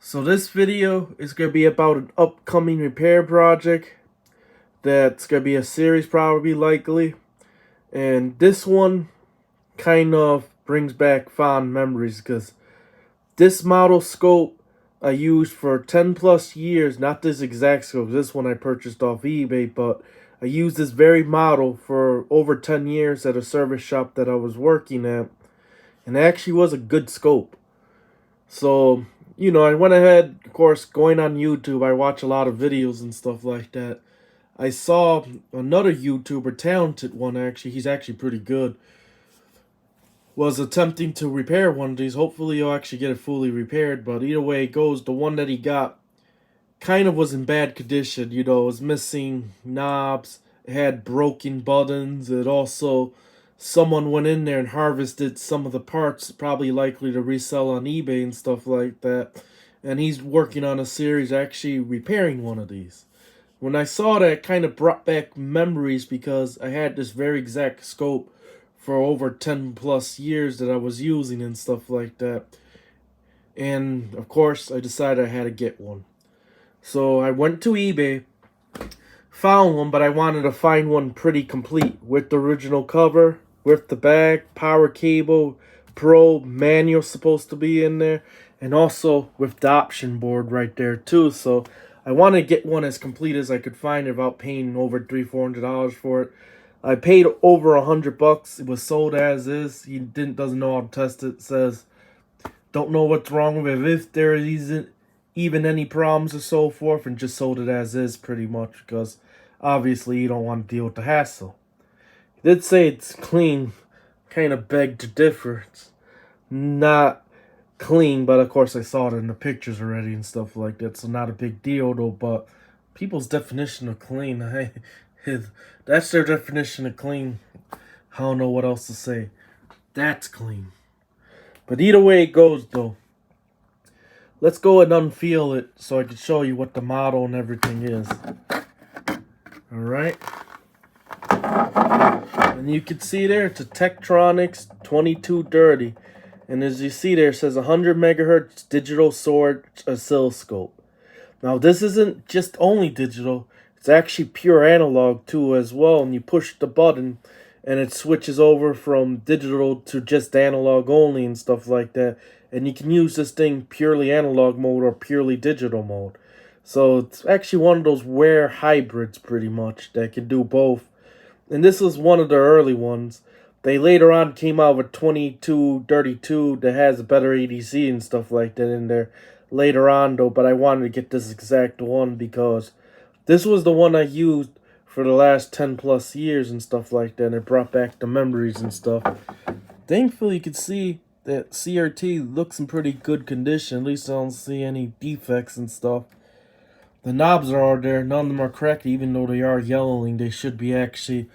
So this video is going to be about an upcoming repair project that's going to be a series probably likely. And this one kind of brings back fond memories because this model scope I used for 10 plus years, not this exact scope, this one I purchased off eBay, but I used this very model for over 10 years at a service shop that I was working at. And it actually was a good scope. So, I went ahead, of course, going on YouTube, I watch a lot of videos and stuff like that. I saw another YouTuber, talented one actually, he's actually pretty good, was attempting to repair one of these. Hopefully he'll actually get it fully repaired, but either way it goes, the one that he got kind of was in bad condition. It was missing knobs, it had broken buttons, it also, someone went in there and harvested some of the parts, probably likely to resell on eBay and stuff like that. And he's working on a series actually repairing one of these. When I saw that, it kind of brought back memories because I had this very exact scope for over 10 plus years that I was using and stuff like that. And of course, I decided I had to get one. So I went to eBay, found one, but I wanted to find one pretty complete with the original cover, with the bag, power cable, probe, manual supposed to be in there, and also with the option board right there too. So I wanted to get one as complete as I could find without paying over $300-400 for it. I paid over $100. It was sold as is. He doesn't know how to test it. It says, don't know what's wrong with it, if there isn't even any problems or so forth, and just sold it as is pretty much because obviously you don't want to deal with the hassle. He did say it's clean, kind of begged to differ. It's not clean, but of course I saw it in the pictures already and stuff like that, so not a big deal though. But people's definition of clean, that's their definition of clean. I don't know what else to say. That's clean. But either way it goes though, let's go and unfeel it so I can show you what the model and everything is. Alright. And you can see there, it's a Tektronix 2230. And as you see there, it says 100 megahertz digital sword oscilloscope. Now this isn't just only digital, it's actually pure analog too as well. And you push the button and it switches over from digital to just analog only and stuff like that. And you can use this thing purely analog mode or purely digital mode. So it's actually one of those rare hybrids pretty much that can do both. And this was one of the early ones. They later on came out with 2232 that has a better ADC and stuff like that in there later on though. But I wanted to get this exact one because this was the one I used for the last 10 plus years and stuff like that. And it brought back the memories and stuff. Thankfully you can see that CRT looks in pretty good condition. At least I don't see any defects and stuff. The knobs are all there. None of them are cracked, even though they are yellowing. They should be actually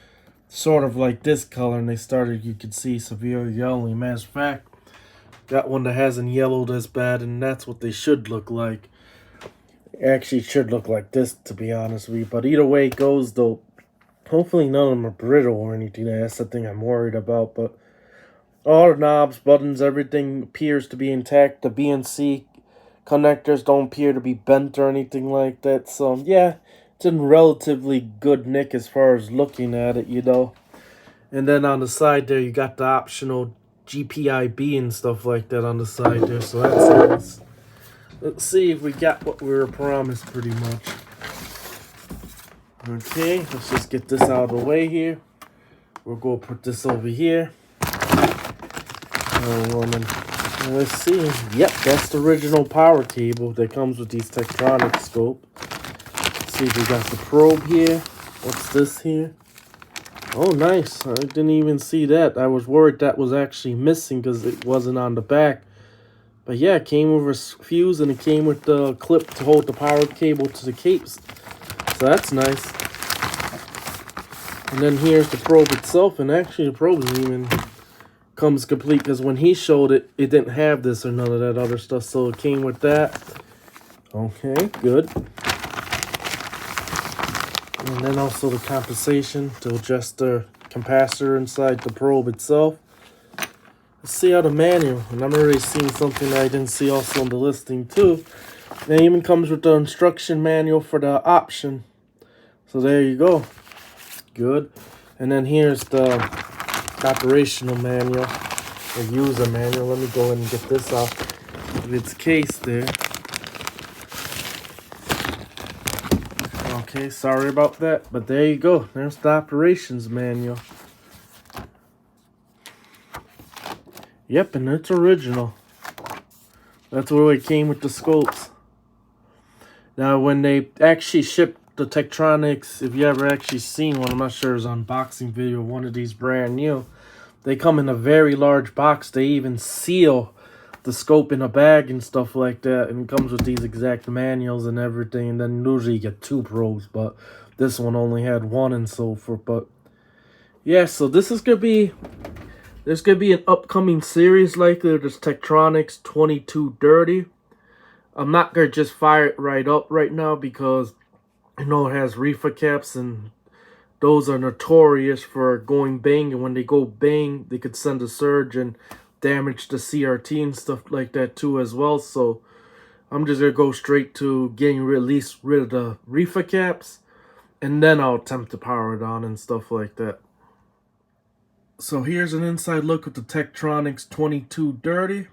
sort of like this color, and they started, you can see, severe yellowing. Matter of fact, got one that hasn't yellowed as bad, and that's what they should look like. Actually, it should look like this, to be honest with you. But either way it goes, though, hopefully none of them are brittle or anything. That's the thing I'm worried about. But all the knobs, buttons, everything appears to be intact. The BNC connectors don't appear to be bent or anything like that. So, yeah, it's in relatively good nick as far as looking at it, And then on the side there, you got the optional GPIB and stuff like that on the side there. So that's nice. Let's see if we got what we were promised pretty much. Okay, let's just get this out of the way here. We'll go put this over here. Let's see. Yep, that's the original power cable that comes with these Tektronix scope. Let's see if we got the probe here. What's this here? Oh, nice. I didn't even see that. I was worried that was actually missing because it wasn't on the back. But yeah, it came with a fuse and it came with the clip to hold the power cable to the capes. So that's nice. And then here's the probe itself. And actually the probe isn't even comes complete because when he showed it, it didn't have this or none of that other stuff. So it came with that. Okay, good. And then also the compensation to adjust the capacitor inside the probe itself. Let's see how the manual, and I'm already seeing something that I didn't see also on the listing too. It even comes with the instruction manual for the option. So there you go. Good. And then here's the operational manual, or user manual. Let me go ahead and get this off of its case there. Okay, sorry about that, but there you go. There's the operations manual. Yep, and it's original. That's where it came with the scopes. Now, when they actually shipped the Tektronix, if you ever actually seen one, I'm not sure it's an unboxing video of one of these brand new, they come in a very large box. They even seal the scope in a bag and stuff like that, and it comes with these exact manuals and everything. And then usually you get 2 probes, but this one only had 1 and so forth. But yeah, so this is gonna be, there's gonna be an upcoming series likely. There's Tektronix 2230. I'm not gonna just fire it right up right now because I know it has reefer caps, and those are notorious for going bang, and when they go bang, they could send a surge and damage the CRT and stuff like that too as well. So I'm just gonna go straight to getting at least rid of the reefer caps, and then I'll attempt to power it on and stuff like that. So here's an inside look at the Tektronix 2230.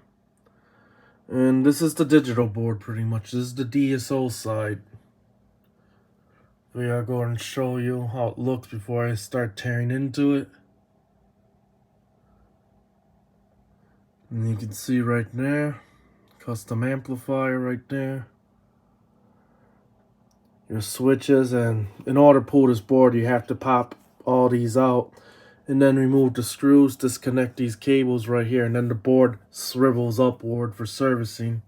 And this is the digital board pretty much. This is the DSO side. So I'll go and show you how it looks before I start tearing into it. And you can see right there, custom amplifier right there. Your switches, and in order to pull this board, you have to pop all these out and then remove the screws, disconnect these cables right here, and then the board swivels upward for servicing.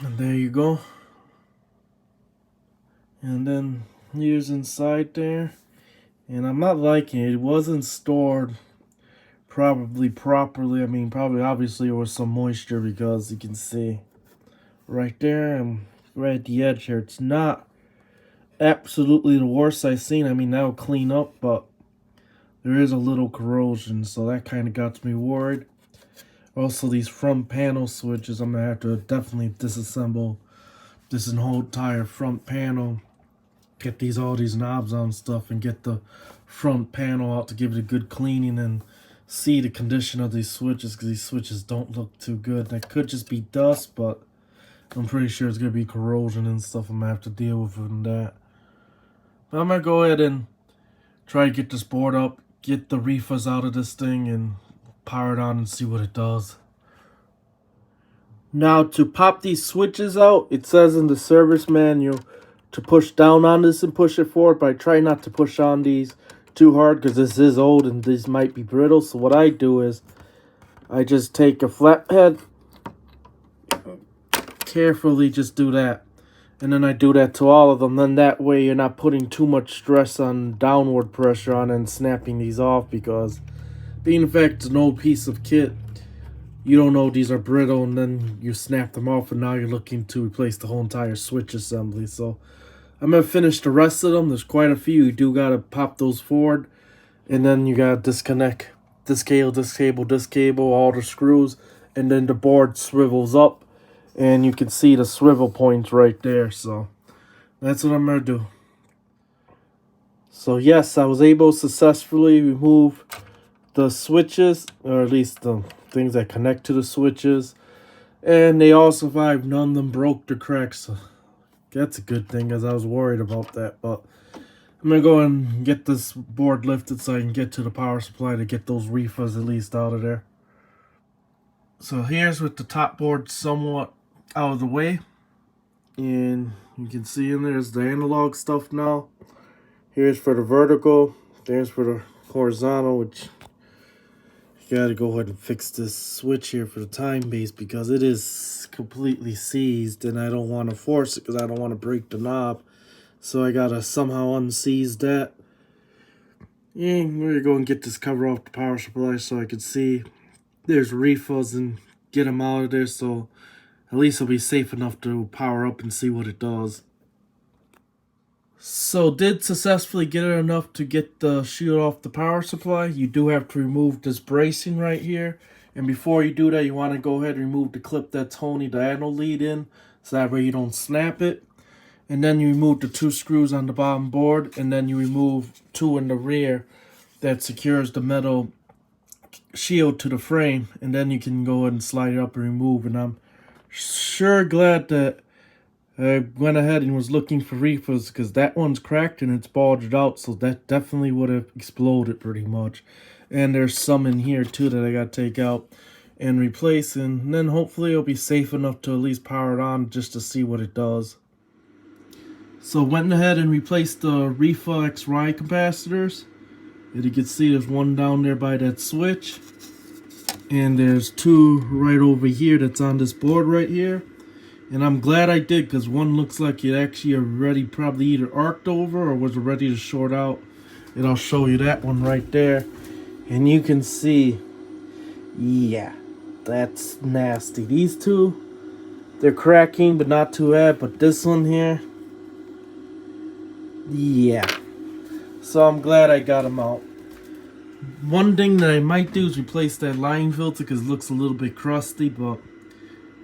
And there you go. And then here's inside there. And I'm not liking it. It wasn't stored probably properly. I mean, probably obviously there was some moisture, because you can see right there and right at the edge here, it's not absolutely the worst I've seen. I mean, that'll clean up, but there is a little corrosion, so that kind of got me worried. Also, these front panel switches, I'm gonna have to definitely disassemble this entire front panel, get all these knobs on stuff, and get the front panel out to give it a good cleaning and see the condition of these switches, because these switches don't look too good. That could just be dust, but I'm pretty sure it's gonna be corrosion and stuff I'm gonna have to deal with in that. But I'm gonna go ahead and try to get this board up, get the reefers out of this thing, and power it on and see what it does. Now, to pop these switches out, it says in the service manual to push down on this and push it forward, but I try not to push on these too hard because this is old and these might be brittle. So what I do is I just take a flathead, carefully just do that, and then I do that to all of them. Then that way you're not putting too much stress on downward pressure on and snapping these off, because being in fact it's an old piece of kit, you don't know these are brittle, and then you snap them off and now you're looking to replace the whole entire switch assembly. So I'm going to finish the rest of them. There's quite a few. You do got to pop those forward, and then you got to disconnect this cable, all the screws, and then the board swivels up, and you can see the swivel points right there. So that's what I'm going to do. So yes, I was able to successfully remove the switches, or at least the things that connect to the switches, and they all survived. None of them broke or cracked, so that's a good thing, because I was worried about that. But I'm gonna go and get this board lifted so I can get to the power supply to get those reefers at least out of there. So here's with the top board somewhat out of the way, and you can see in there's the analog stuff now. Here's for the vertical, there's for the horizontal, which you gotta go ahead and fix this switch here for the time base, because it is completely seized and I don't want to force it because I don't want to break the knob. So I gotta somehow unseize that. And we're gonna go and get this cover off the power supply so I can see there's reefers and get them out of there, so at least it'll be safe enough to power up and see what it does. So did successfully get it enough to get the shield off the power supply. You do have to remove this bracing right here. And before you do that, you want to go ahead and remove the clip that's holding the diagonal lead in, so that way you don't snap it. And then you remove the 2 screws on the bottom board, and then you remove 2 in the rear that secures the metal shield to the frame, and then you can go ahead and slide it up and remove. And I'm sure glad that I went ahead and was looking for reefers, because that one's cracked and it's bulged out, so that definitely would have exploded pretty much. And there's some in here too that I got to take out and replace, and then hopefully it'll be safe enough to at least power it on just to see what it does. So went ahead and replaced the reefer XY capacitors. And you can see there's one down there by that switch, and there's 2 right over here that's on this board right here. And I'm glad I did, because one looks like it actually already probably either arced over or was ready to short out. And I'll show you that one right there. And you can see, yeah, that's nasty. These 2, they're cracking, but not too bad. But this one here, yeah. So I'm glad I got them out. One thing that I might do is replace that line filter, because it looks a little bit crusty, but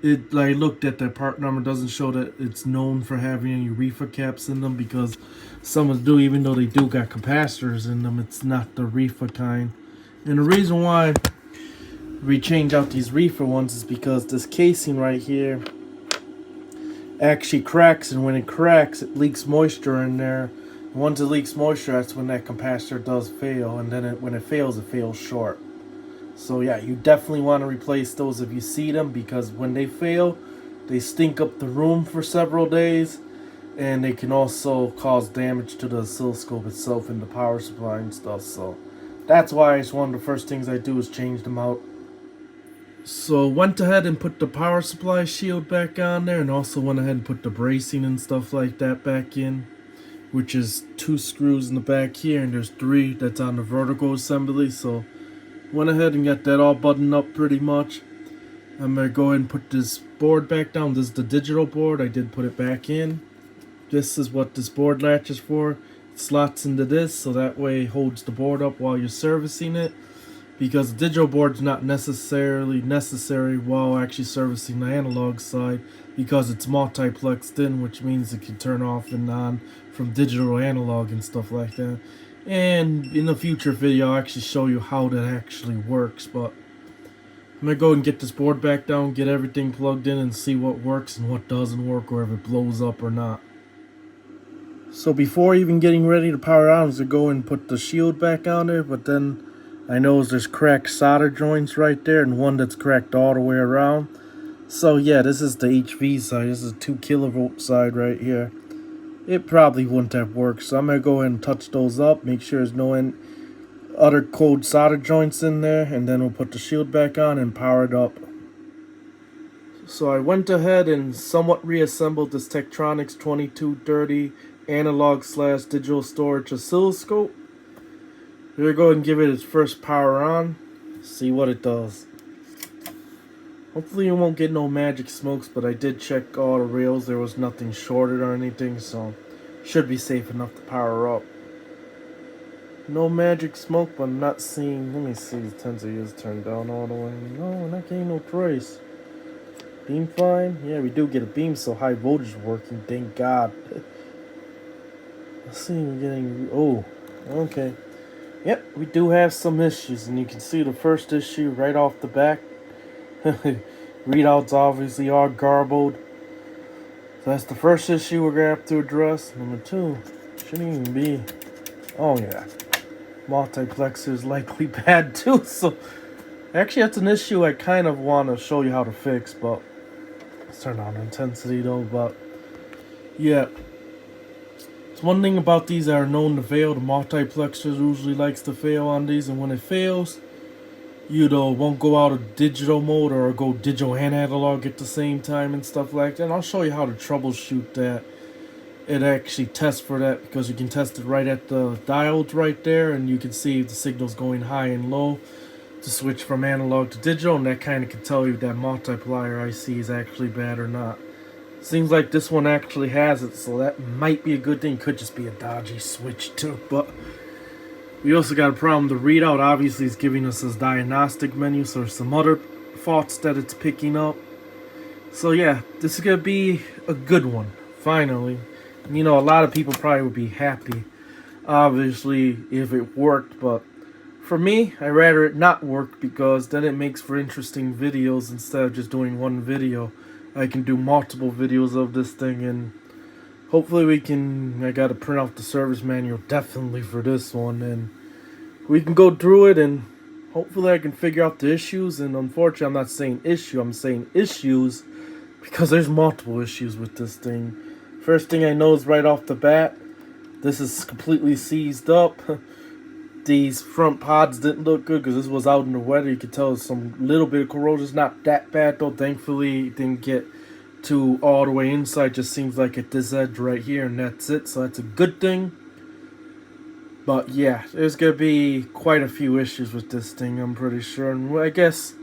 I looked at that part number, doesn't show that it's known for having any reefer caps in them, because some of them do, even though they do got capacitors in them, it's not the reefer kind. And the reason why we change out these reefer ones is because this casing right here actually cracks, and when it cracks, it leaks moisture in there. Once it leaks moisture, that's when that capacitor does fail, and then when it fails short. So yeah, you definitely want to replace those if you see them, because when they fail, they stink up the room for several days, and they can also cause damage to the oscilloscope itself and the power supply and stuff. So that's why it's one of the first things I do is change them out. So went ahead and put the power supply shield back on there, and also went ahead and put the bracing and stuff like that back in, which is 2 screws in the back here, and there's 3 that's on the vertical assembly. So went ahead and got that all buttoned up pretty much. I'm going to go ahead and put this board back down. This is the digital board. I did put it back in. This is what this board latch is for. It slots into this, so that way it holds the board up while you're servicing it. Because the digital board's not necessarily necessary while actually servicing the analog side, because it's multiplexed in, which means it can turn off and on from digital to analog and stuff like that. And in a future video, I'll actually show you how that actually works. But I'm going to go ahead and get this board back down, get everything plugged in, and see what works and what doesn't work, or if it blows up or not. So before even getting ready to power on, I was going to go and put the shield back on there, but then I noticed there's cracked solder joints right there, and one that's cracked all the way around. So yeah, this is the HV side. This is a 2 kilovolt side right here. It probably wouldn't have worked, so I'm going to go ahead and touch those up, make sure there's no other cold solder joints in there, and then we'll put the shield back on and power it up. So I went ahead and somewhat reassembled this Tektronix 2230 analog/digital storage oscilloscope. We're going to give it its first power on, see what it does. Hopefully you won't get no magic smokes, but I did check all the rails. There was nothing shorted or anything, so should be safe enough to power up. No magic smoke, but I'm not seeing. Let me see, the tensor is turned down all the way. No, we're not getting no trace. Beam fine? Yeah, we do get a beam, so high voltage working, thank God. Let's see, we're getting. Oh, okay. Yep, we do have some issues, and you can see the first issue right off the back. Readouts obviously are garbled. So that's the first issue we're going to have to address. Number 2, shouldn't even be. Oh yeah, multiplexer is likely bad too. So actually that's an issue I kind of want to show you how to fix, but let's turn on intensity though. But yeah, it's one thing about these that are known to fail. The multiplexer usually likes to fail on these, and when it fails, you won't go out of digital mode or go digital and analog at the same time and stuff like that. And I'll show you how to troubleshoot that. It actually tests for that, because you can test it right at the diodes right there, and you can see if the signal's going high and low to switch from analog to digital, and that kind of can tell you if that multiplier IC is actually bad or not. Seems like this one actually has it, so that might be a good thing. Could just be a dodgy switch too, but we also got a problem. The readout obviously is giving us this diagnostic menu, so there's some other faults that it's picking up. So yeah, this is gonna be a good one, finally. And, you know, a lot of people probably would be happy, obviously, if it worked, but for me, I'd rather it not work, because then it makes for interesting videos. Instead of just doing one video, I can do multiple videos of this thing, and hopefully we can, I gotta print out the service manual definitely for this one, and we can go through it, and hopefully I can figure out the issues. And unfortunately, I'm not saying issue, I'm saying issues, because there's multiple issues with this thing. First thing I know is right off the bat, this is completely seized up. These front pods didn't look good because this was out in the weather. You could tell some little bit of corrosion. It's not that bad though. Thankfully, it didn't get to all the way inside. Just seems like at this edge right here, and that's it. So that's a good thing. But yeah, there's gonna be quite a few issues with this thing, I'm pretty sure. And I guess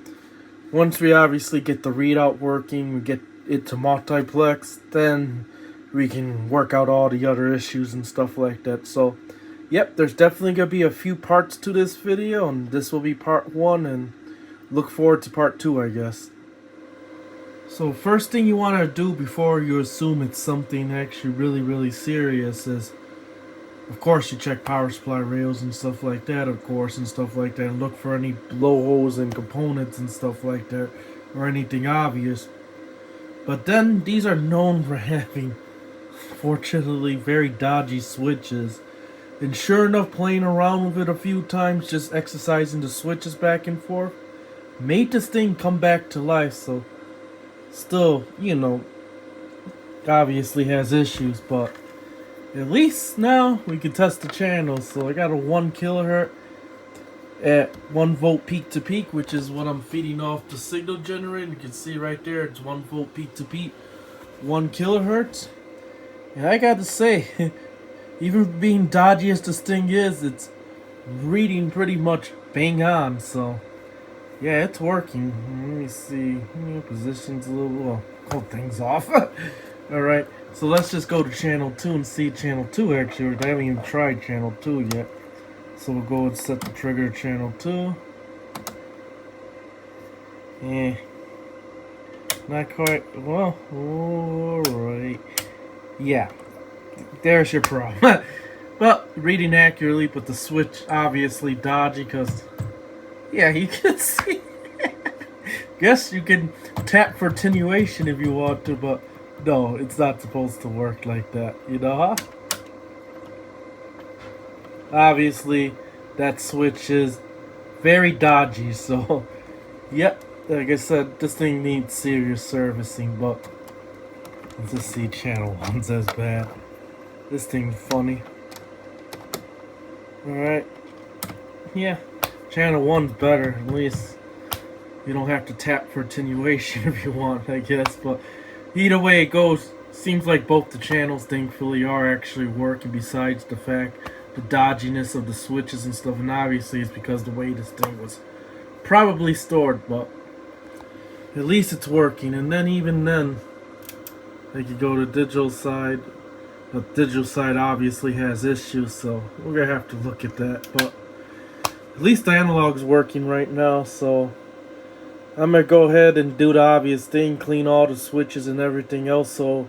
once we obviously get the readout working, we get it to multiplex, then we can work out all the other issues and stuff like that. So yep, there's definitely going to be a few parts to this video, and this will be part 1, and look forward to part 2, I guess. So first thing you want to do before you assume it's something actually really serious is, of course, you check power supply rails and stuff like that, of course, and stuff like that, and look for any blowholes and components and stuff like that, or anything obvious. But then, these are known for having, fortunately, very dodgy switches. And sure enough, playing around with it a few times, just exercising the switches back and forth, made this thing come back to life. So, still, you know, obviously has issues, but at least now we can test the channel. So I got a 1 kilohertz at 1 volt peak to peak, which is what I'm feeding off the signal generator. You can see right there, it's 1 volt peak to peak, 1 kilohertz. And I got to say, even being dodgy as this thing is, it's reading pretty much bang on. So yeah, it's working. Let me see. Positions a little. Well, hold things off. Alright, so let's just go to channel 2 and see channel 2 actually. I haven't even tried channel 2 yet. So we'll go and set the trigger to channel 2. Not quite. Well, alright. Yeah. There's your problem. Well, reading accurately, but the switch obviously dodgy because, yeah, you can see. Guess you can tap for attenuation if you want to, but no, it's not supposed to work like that, you know, huh? Obviously, that switch is very dodgy, so, yep, like I said, this thing needs serious servicing, but let's just see channel 1's as bad. This thing's funny. Alright. Yeah. Channel 1's better. At least you don't have to tap for attenuation if you want, I guess. But either way it goes, seems like both the channels, thankfully, are actually working, besides the fact the dodginess of the switches and stuff. And obviously it's because the way this thing was probably stored. But at least it's working. And then even then, I could go to digital side. But digital side obviously has issues, so we're gonna have to look at that. But at least the analog's working right now, so I'm gonna go ahead and do the obvious thing, clean all the switches and everything else, so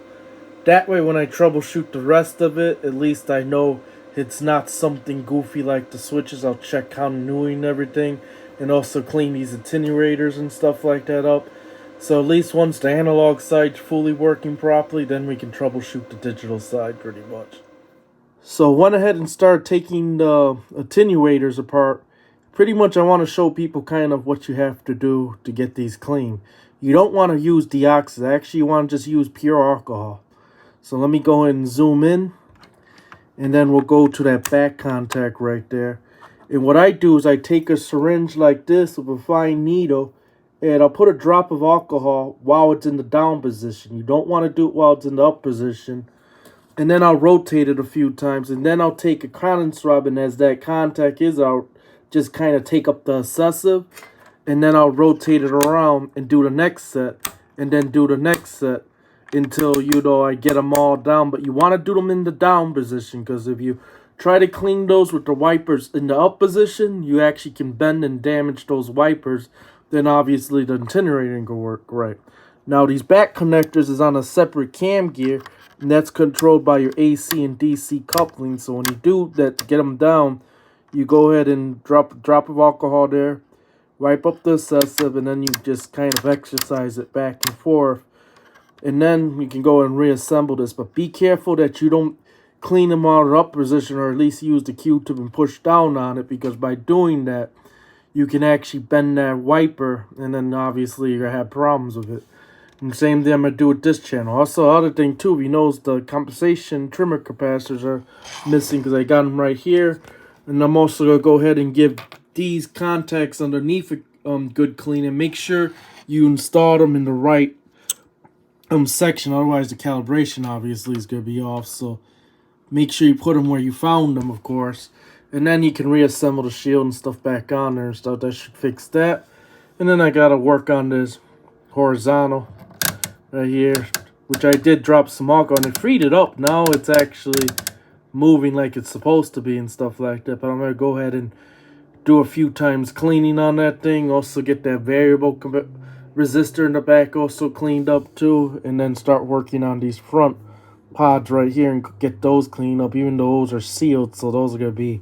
that way when I troubleshoot the rest of it, at least I know it's not something goofy like the switches. I'll check continuity and everything, and also clean these attenuators and stuff like that up. So at least once the analog side's fully working properly, then we can troubleshoot the digital side pretty much. So went ahead and started taking the attenuators apart. Pretty much I want to show people kind of what you have to do to get these clean. You don't want to use deoxys. Actually, you want to just use pure alcohol. So let me go ahead and zoom in. And then we'll go to that back contact right there. And what I do is I take a syringe like this with a fine needle, and I'll put a drop of alcohol while it's in the down position. You don't want to do it while it's in the up position. And then I'll rotate it a few times. And then I'll take a cotton swab, and as that contact is out, just kind of take up the excessive. And then I'll rotate it around and do the next set. And then do the next set. until, you know, I get them all down. But you want to do them in the down position, because if you try to clean those with the wipers in the up position, you actually can bend and damage those wipers. Then obviously the attenuator ain't gonna work right. Now these back connectors is on a separate cam gear, and that's controlled by your AC and DC coupling. So when you do that to get them down, you go ahead and drop a drop of alcohol there, wipe up the excessive, and then you just kind of exercise it back and forth. And then you can go and reassemble this. But be careful that you don't clean them out of up position, or at least use the Q-tip and push down on it, because by doing that, you can actually bend that wiper, and then obviously you're going to have problems with it. And same thing I'm going to do with this channel. Also, other thing too, if you notice the compensation trimmer capacitors are missing, because I got them right here. And I'm also going to go ahead and give these contacts underneath a good cleaning. Make sure you install them in the right section, otherwise the calibration obviously is going to be off. So make sure you put them where you found them, of course. And then you can reassemble the shield and stuff back on there and stuff. That should fix that. And then I got to work on this horizontal right here, which I did drop some alcohol and it freed it up. Now it's actually moving like it's supposed to be and stuff like that. But I'm going to go ahead and do a few times cleaning on that thing. Also get that variable resistor in the back also cleaned up too. And then start working on these front pods right here and get those cleaned up, even though those are sealed. So those are going to be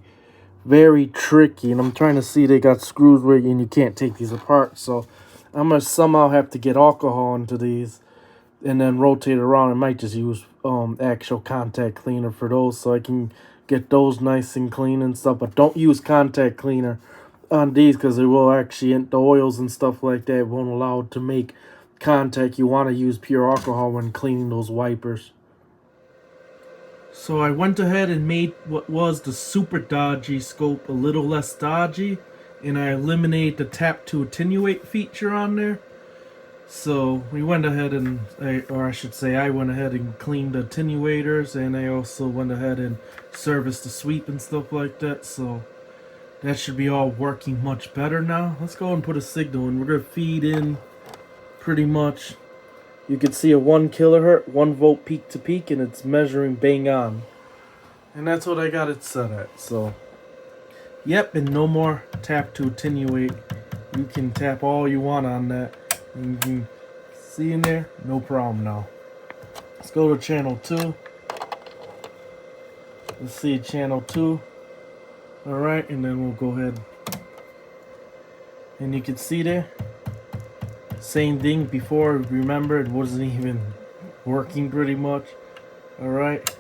very tricky. And I'm trying to see, they got screws where and you can't take these apart. So I'm going to somehow have to get alcohol into these and then rotate it around. I might just use actual contact cleaner for those, so I can get those nice and clean and stuff. But don't use contact cleaner on these, because it will actually, the oils and stuff like that won't allow it to make contact. You want to use pure alcohol when cleaning those wipers. So I went ahead and made what was the super dodgy scope a little less dodgy, and I eliminated the tap to attenuate feature on there. So we went ahead and, or I should say I went ahead and cleaned the attenuators, and I also went ahead and serviced the sweep and stuff like that. So that should be all working much better now. Let's go and put a signal in. We're going to feed in pretty much. You can see a 1 kilohertz, 1 volt peak to peak, and it's measuring bang on. And that's what I got it set at. So, yep, and no more tap to attenuate. You can tap all you want on that. You can see in there, no problem now. Let's go to channel 2. Let's see channel 2. Alright, and then we'll go ahead. And you can see there, same thing before. Remember, it wasn't even working pretty much. Alright.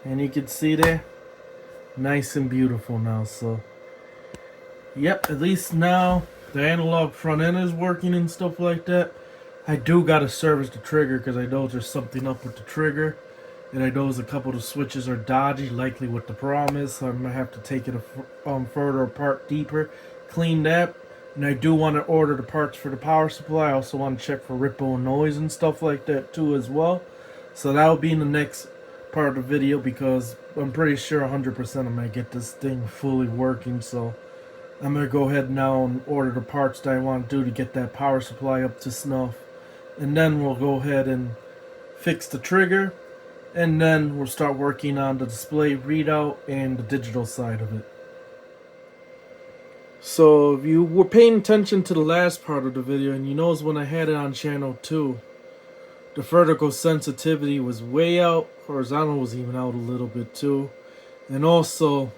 And you can see there, nice and beautiful now. So, yep, at least now the analog front end is working and stuff like that. I do got to service the trigger, because I know there's something up with the trigger. And I know a couple of the switches are dodgy, likely what the problem is. So I'm going to have to take it further apart, deeper, clean that. And I do want to order the parts for the power supply. I also want to check for ripple and noise and stuff like that too as well. So that will be in the next part of the video, because I'm pretty sure 100% I'm going to get this thing fully working. So I'm going to go ahead now and order the parts that I want to do to get that power supply up to snuff. And then we'll go ahead and fix the trigger. And then we'll start working on the display readout and the digital side of it. So if you were paying attention to the last part of the video, and you notice when I had it on channel 2, the vertical sensitivity was way out. Horizontal was even out a little bit too. And also,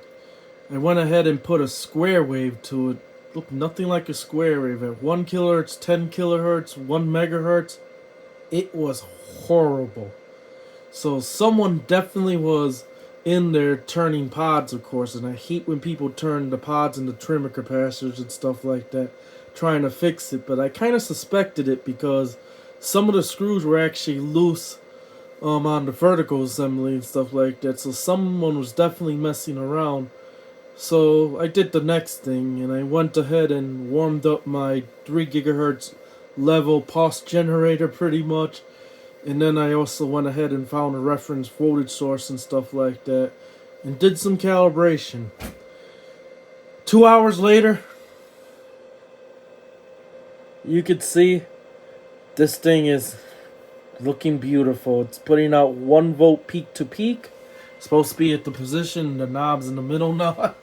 I went ahead and put a square wave to it. Looked nothing like a square wave. At 1 kilohertz, 10 kilohertz, 1 megahertz, it was horrible. So someone definitely was in there turning pods, of course, and I hate when people turn the pods and the trimmer capacitors and stuff like that, trying to fix it. But I kind of suspected it, because some of the screws were actually loose on the vertical assembly and stuff like that. So someone was definitely messing around. So I did the next thing, and I went ahead and warmed up my 3 gigahertz level pulse generator pretty much. And then I also went ahead and found a reference voltage source and stuff like that, and did some calibration. 2 hours later, you could see this thing is Looking beautiful. It's putting out 1 volt peak to peak. Supposed to be at the position, the knob's in the middle now.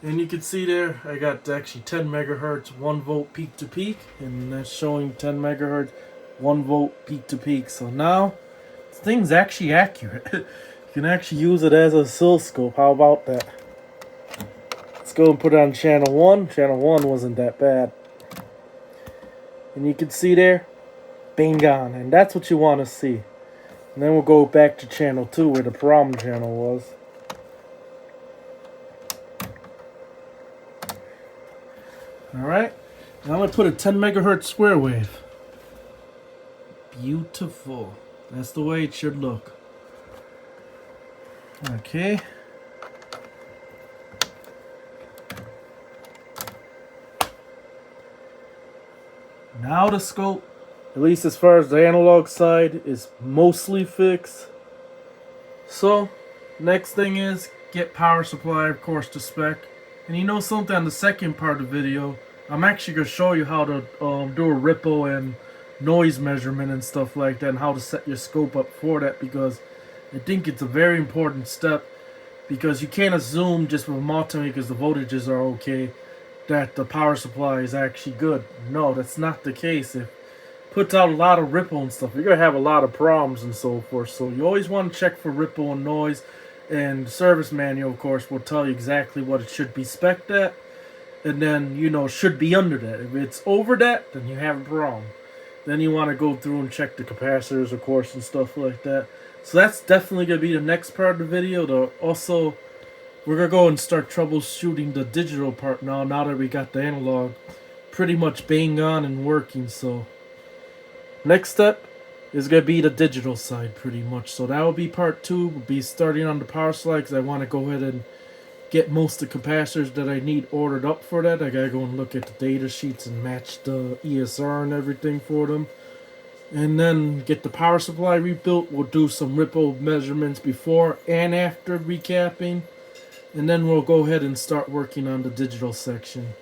And you can see there, I got actually 10 megahertz, 1 volt peak to peak. And that's showing 10 megahertz, 1 volt peak to peak. So now, this thing's actually accurate. You can actually use it as an oscilloscope. How about that? Let's go and put it on channel 1. Channel 1 wasn't that bad. And you can see there, bang on. And that's what you want to see. And then we'll go back to channel 2 where the problem channel was. Alright, now I'm going to put a 10 megahertz square wave. Beautiful. That's the way it should look. Okay. Now the scope, at least as far as the analog side, is mostly fixed. So, next thing is get power supply, of course, to spec. And you know something, on the second part of the video, I'm actually going to show you how to do a ripple and noise measurement and stuff like that, and how to set your scope up for that, because I think it's a very important step, because you can't assume just with a multimeter because the voltages are okay that the power supply is actually good. No, that's not the case. If it puts out a lot of ripple and stuff, you're going to have a lot of problems and so forth. So you always want to check for ripple and noise. And the service manual, of course, will tell you exactly what it should be spec'd at. And then, you know, should be under that. If it's over that, then you have a problem. Then you want to go through and check the capacitors, of course, and stuff like that. So that's definitely going to be the next part of the video. Though also, we're going to go and start troubleshooting the digital part now that we got the analog pretty much bang on and working. So, next step is going to be the digital side pretty much. So that will be part 2. We'll be starting on the power supply because I want to go ahead and get most of the capacitors that I need ordered up for that. I got to go and look at the data sheets and match the ESR and everything for them. And then get the power supply rebuilt. We'll do some ripple measurements before and after recapping. And then we'll go ahead and start working on the digital section.